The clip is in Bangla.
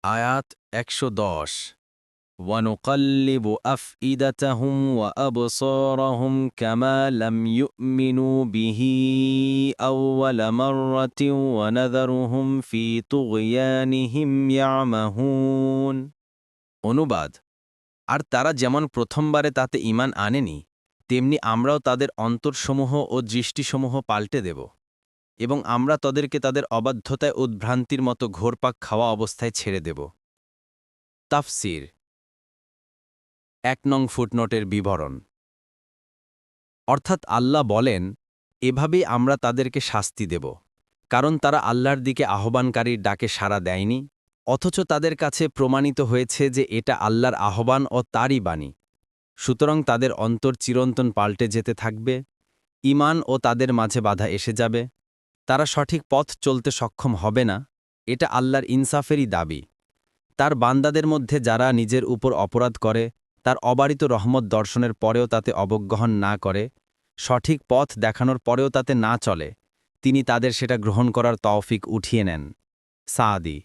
আয়াত ১১০ وَنُقَلِّبُ أَفْئِدَتَهُمْ وَأَبْصَارَهُمْ كَمَا لَمْ يُؤْمِنُوا بِهِ أَوَّلَ مَرَّةٍ وَنَذَرُهُمْ فِي طُغْيَانِهِمْ يَعْمَهُونَ। অনুবাদ: আর তারা যেমন প্রথমবারে তাতে ঈমান আনেনি, তেমনি আমরাও তাদের অন্তরসমূহ ও দৃষ্টিসমূহ পাল্টে দেব, এবং আমরা তাদেরকে তাদের অবাধ্যতায় উদ্ভ্রান্তির মতো ঘোরপাক খাওয়া অবস্থায় ছেড়ে দেব। তাফসীর ১ নং ফুটনোটের বিবরণ। অর্থাৎ আল্লাহ বলেন, এভাবেই আমরা তাদেরকে শাস্তি দেব, কারণ তারা আল্লাহর দিকে আহ্বানকারীর ডাকে সাড়া দেয়নি, অথচ তাদের কাছে প্রমাণিত হয়েছে যে এটা আল্লাহর আহ্বান ও তারই বাণী। সুতরাং তাদের অন্তর চিরন্তন পাল্টে যেতে থাকবে, ঈমান ও তাদের মাঝে বাধা এসে যাবে, তারা সঠিক পথ চলতে সক্ষম হবে না। এটা আল্লাহর ইনসাফেরই দাবি। তার বান্দাদের মধ্যে যারা নিজের উপর অপরাধ করে, তার অবারিত রহমত দর্শনের পরেও তাতে অবজ্ঞহন না করে, সঠিক পথ দেখানোর পরেও তাতে না চলে, তিনি তাদের সেটা গ্রহণ করার তৌফিক উঠিয়ে নেন। সাদি।